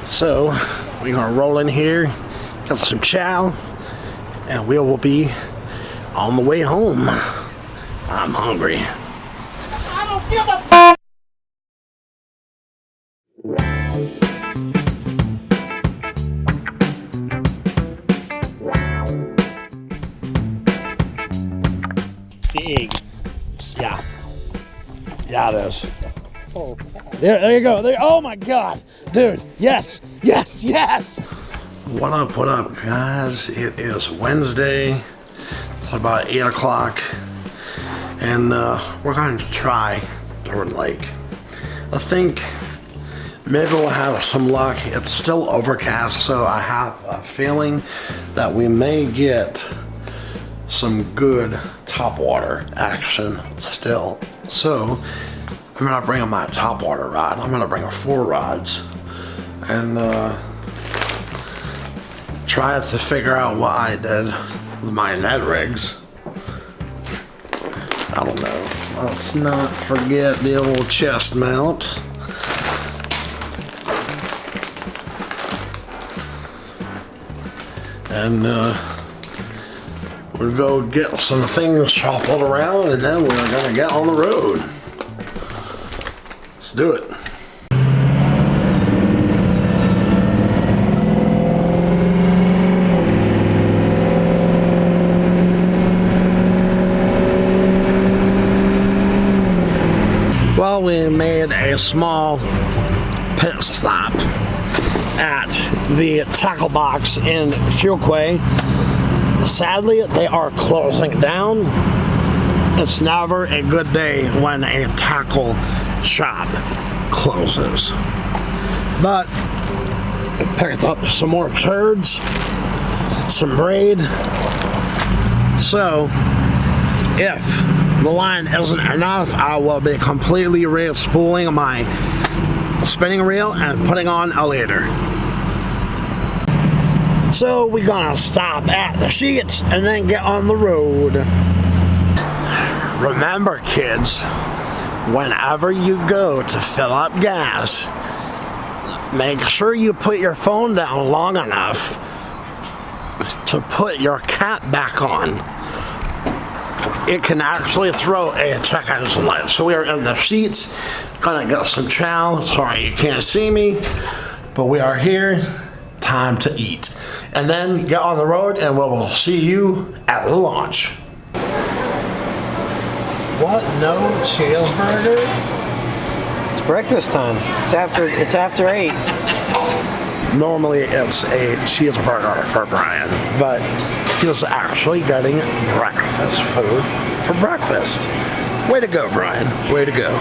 So we're gonna roll in here, get some chow, and we will be on the way home. I'm hungry. I don't give a f. Big. Yeah. Yeah, it is. Oh, there you go. There. Oh my God, dude. Yes, yes, yes. What up, guys? It is Wednesday. It's about 8 o'clock, and we're going to try Jordan Lake. I think maybe we'll have some luck. It's still overcast, so I have a feeling that we may get some good topwater action still. So I'm gonna bring my topwater rod. I'm gonna bring 4 rods and try to figure out what I did with my Ned rigs. I don't know. Let's not forget the old chest mount. And we'll go get some things shuffled around, and then we're gonna get on the road. Let's do it. Well, we made a small pit stop at the tackle box in Flouroclear. Sadly, they are closing down. It's never a good day when a tackle shop closes. But I picked up some more turds, some braid. So if the line isn't enough, I will be completely re-spooling my spinning reel and putting on a leader. So we're gonna stop at the sheets and then get on the road. Remember, kids, whenever you go to fill up gas, make sure you put your phone down long enough to put your cap back on. It can actually throw a check engine light. So we are in the sheets, gonna get some chow. Sorry you can't see me, but we are here. Time to eat. And then get on the road and we will see you at the launch. What? No cheeseburger? It's breakfast time. It's after 8. Normally it's a cheeseburger for Bryan, but he's actually getting breakfast food for breakfast. Way to go, Bryan. Way to go.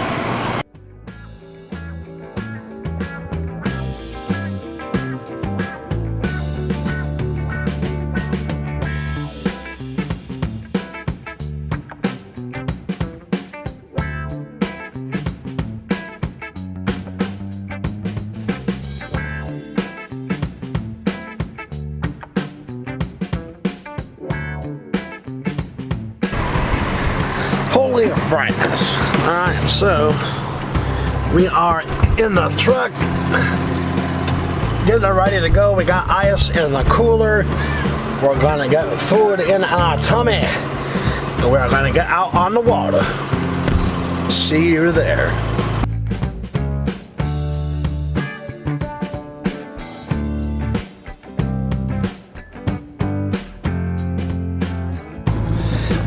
Holy brightness. Alright, so we are in the truck, getting ready to go. We got ice in the cooler. We're gonna get food in our tummy, and we're gonna get out on the water. See you there.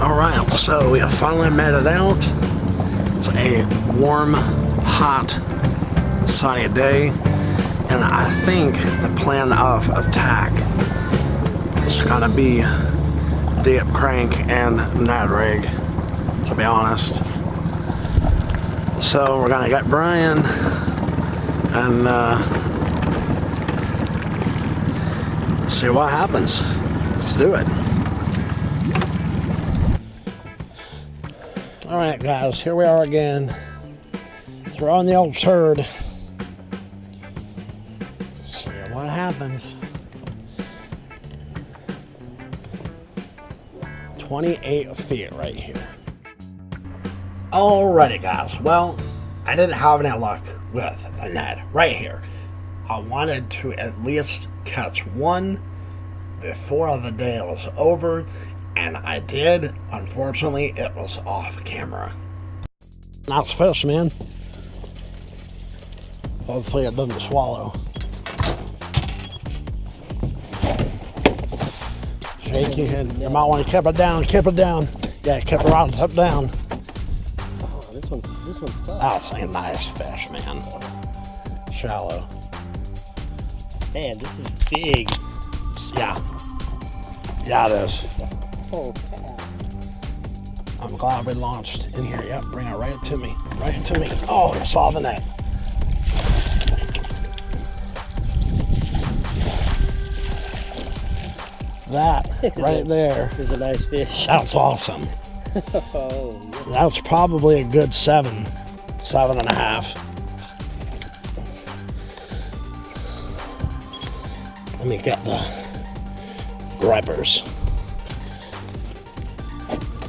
Alright, so we have finally made it out. It's a warm, hot, sunny day, and I think the plan of attack is gonna be deep crank and Ned rig, to be honest. So we're gonna get Bryan and see what happens. Let's do it. Alright guys, here we are again. So we're on the old turd. See what happens. 28 feet right here. Alrighty guys, well, I didn't have any luck with the Ned right here. I wanted to at least catch one before the day was over, and I did. Unfortunately, it was off camera. Nice fish, man. Hopefully it doesn't swallow. Shake your head. You might want to keep it down, keep it down. Yeah, keep it right up down. Oh, this one's tough. That's a nice fish, man. Shallow. Man, this is big. Yeah. Yeah, it is. Oh, God. I'm glad we launched in here. Yep, bring it right to me. Right to me. Oh, I saw the net. That right there is a nice fish. That's awesome. Oh, yeah. That's probably a good 7.5. Let me get the gripers.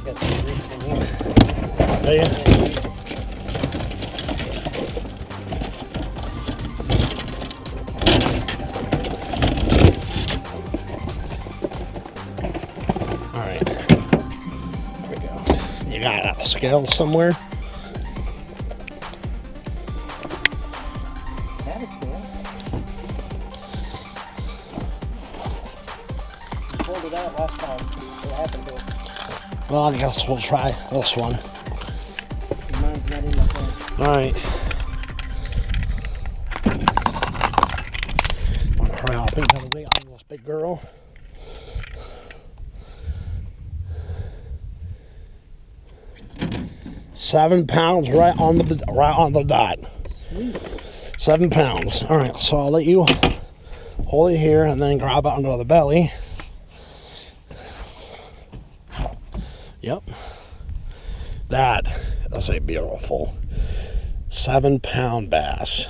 Got some roots in here. There you go. Got a scale somewhere? Had a scale. Pulled it out last time. What happened to it? Well, I guess we'll try this one. Mine's not in my phone. Alright. Want to hurry up and get away on this big girl. £7 right on the dot. Sweet. 7 pounds. All right, so I'll let you hold it here and then grab it under the belly. Yep. That is a beautiful 7-pound bass.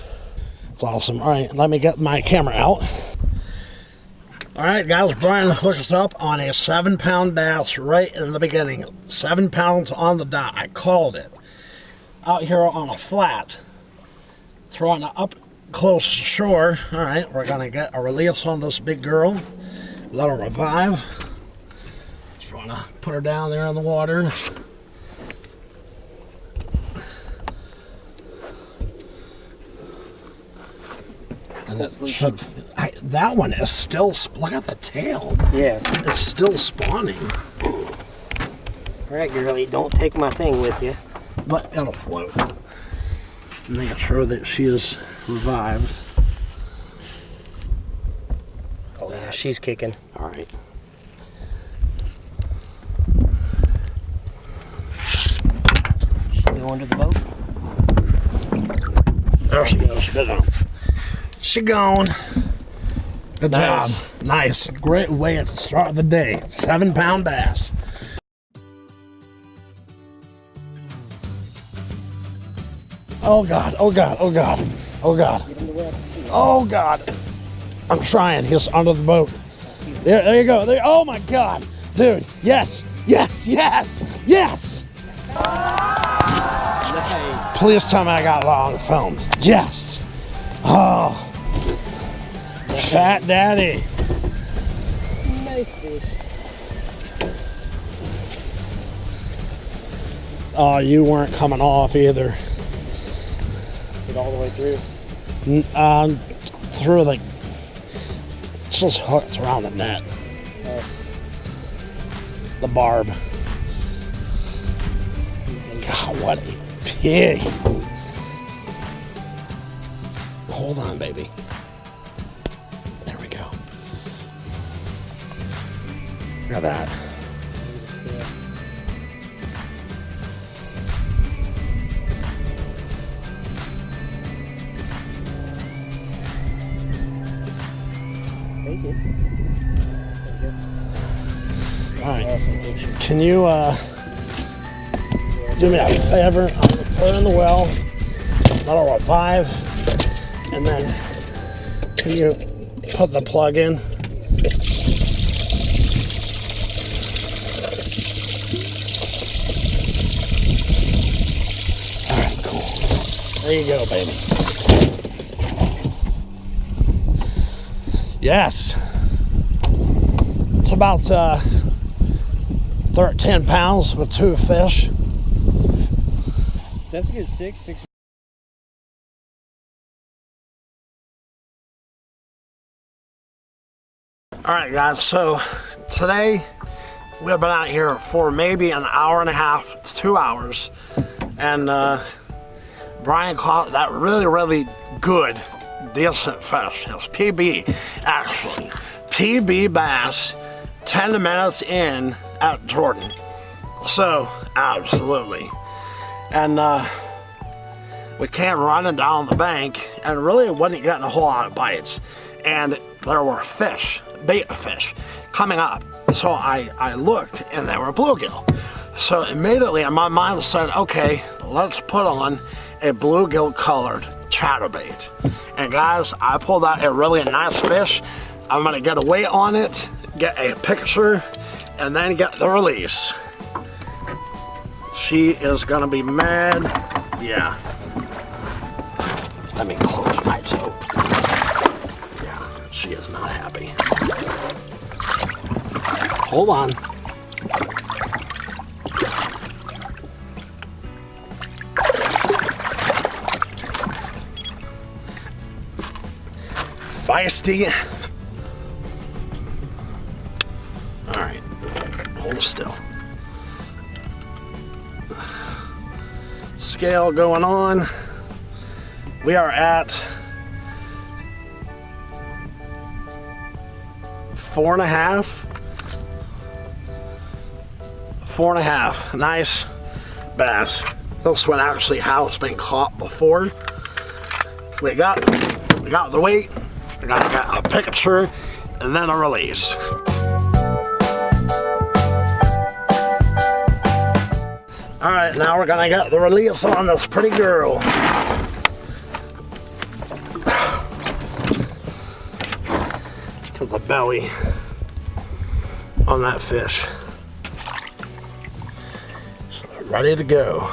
It's awesome. All right, let me get my camera out. All right, guys, Bryan hooked us up on a 7-pound bass right in the beginning. 7 pounds on the dot. I called it. Out here on a flat. Throwing it up close to shore. All right, we're going to get a release on this big girl. Let her revive. Just want to put her down there in the water. And it should, that one is still, look at the tail. Yeah. It's still spawning. All right, girlie, don't take my thing with you. But it'll float. Make sure that she is revived. Oh, yeah, she's kicking. All right. She go under the boat? There she goes. Good enough. She gone. Good job. Nice. Great way to start the day. 7-pound bass. Oh God, oh God, oh God, oh God. Oh God. I'm trying. He's under the boat. There you go. There, oh my God. Dude, yes, yes, yes, yes. Nice. Please tell me I got long film. Yes. Oh. Fat Daddy. Nice fish. Oh, you weren't coming off either. Get all the way through. Through the, it's just hooked around the net. The barb. God, what a pig. Hold on, baby. There we go. Look at that. All right. Can you do me a favor? I'm gonna put her in the well, let her revive, and then can you put the plug in? All right, cool. There you go, baby. Yes. It's about 13 pounds with 2 fish. That's a good 6. All right, guys, so today we've been out here for maybe an hour and a half, it's 2 hours, and Bryan caught that really good, decent fish. It was PB, actually. PB bass, 10 minutes in at Jordan. So, absolutely. And we came running down the bank and really wasn't getting a whole lot of bites. And there were fish, bait fish, coming up. So I looked and they were bluegill. So immediately in my mind I said, okay, let's put on a bluegill colored chatterbait. And guys, I pulled out a really nice fish. I'm gonna get a weight on it, get a picture, and then get the release. She is gonna be mad. Yeah. Let me close my toe. Yeah, she is not happy. Hold on. Feisty. All right, hold still. Scale going on. We are at 4.5. 4.5. Nice bass. This one actually has been caught before. We got the weight. We got a picture and then a release. All right, now we're gonna get the release on this pretty girl. To the belly on that fish. So ready to go.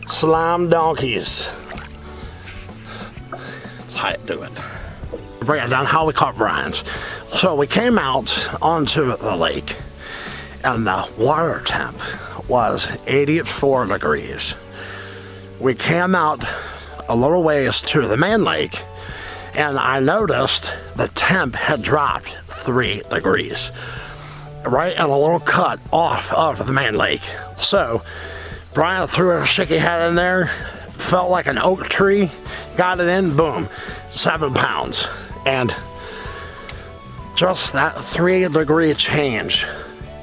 Slime donkeys. That's how you do it. Bring it down how we caught Bryan's. So we came out onto the lake and the water temp was 84 degrees. We came out a little ways to the main lake and I noticed the temp had dropped 3 degrees right in a little cut off of the main lake. So Bryan threw a shaky head in there, felt like an oak tree, got it in, boom, 7 pounds. And just that 3-degree change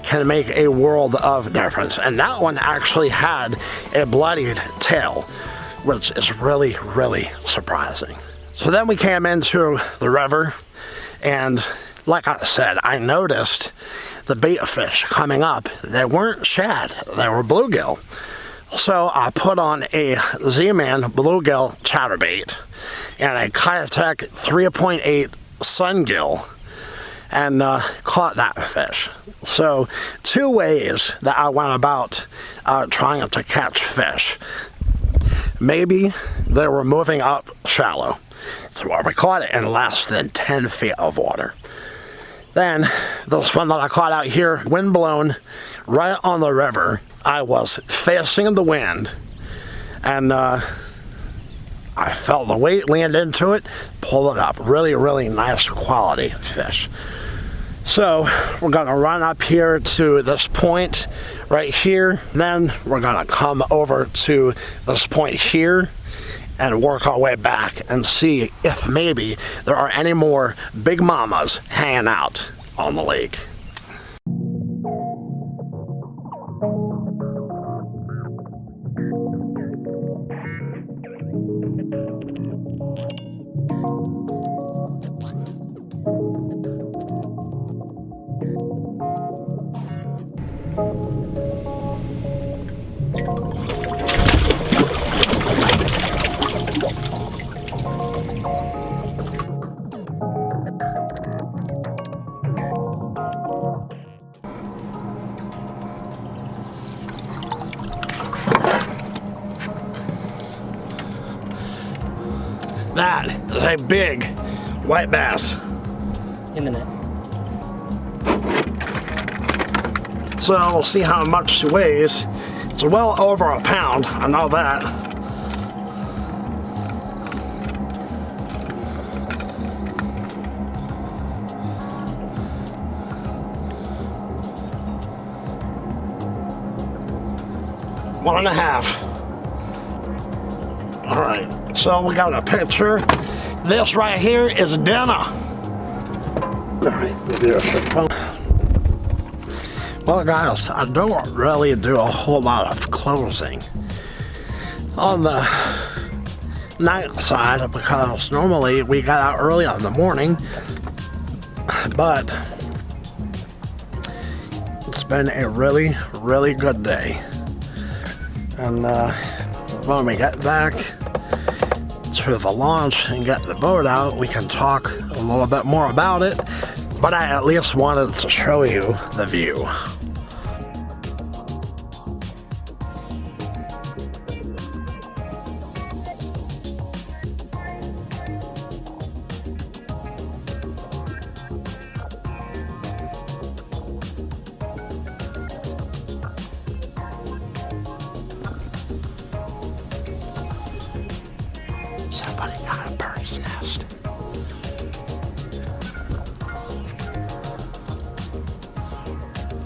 can make a world of difference. And that one actually had a bloodied tail, which is really surprising. So then we came into the river, and like I said, I noticed the bait fish coming up. They weren't shad, they were bluegill. So I put on a Z-Man bluegill chatterbait and a Kayatek 3.8 sungill and caught that fish. So 2 ways that I went about trying to catch fish. Maybe they were moving up shallow, so we caught it in less than 10 feet of water. Then this one that I caught out here, wind blown right on the river. I was facing the wind and I felt the weight land into it, pull it up. Really nice quality fish. So we're gonna run up here to this point right here. Then we're gonna come over to this point here and work our way back and see if maybe there are any more big mamas hanging out on the lake. That is a big white bass. In the net. So we'll see how much she weighs. It's well over a pound, I know that. One and a half. All right, so we got a picture. This right here is dinner. All right, well, guys, I don't really do a whole lot of closing on the night side because normally we got out early in the morning, but it's been a really, really good day. And when we get back to the launch and get the boat out, we can talk a little bit more about it, but I at least wanted to show you the view. Somebody got a bird's nest.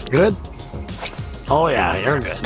Good? Oh yeah, you're good.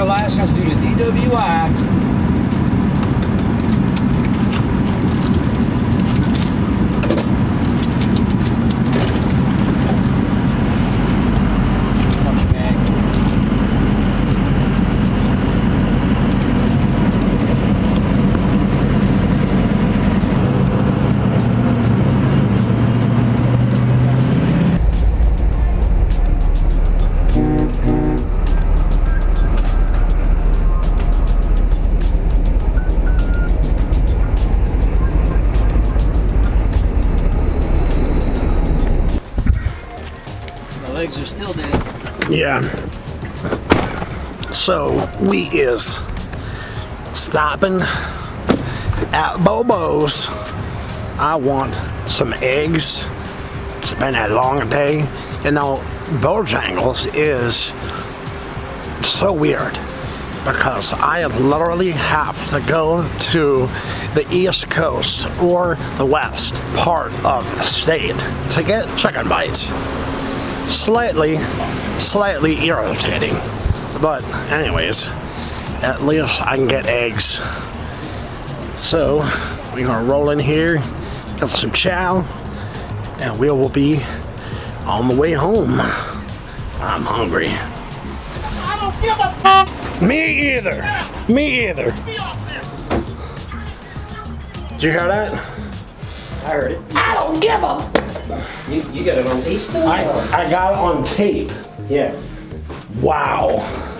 License due to DWI. Legs are still dead. Yeah. So we is stopping at Bobo's. I want some eggs. It's been a long day. You know, Bojangles is so weird because I literally have to go to the East Coast or the west part of the state to get chicken bites. Slightly irritating, but anyways, at least I can get eggs. So we're gonna roll in here, get some chow, and we will be on the way home. I'm hungry. I don't give a f. Me either. Me either. Did you hear that? I heard it. I don't give a. You got it on tape still? I got it on tape. Yeah. Wow.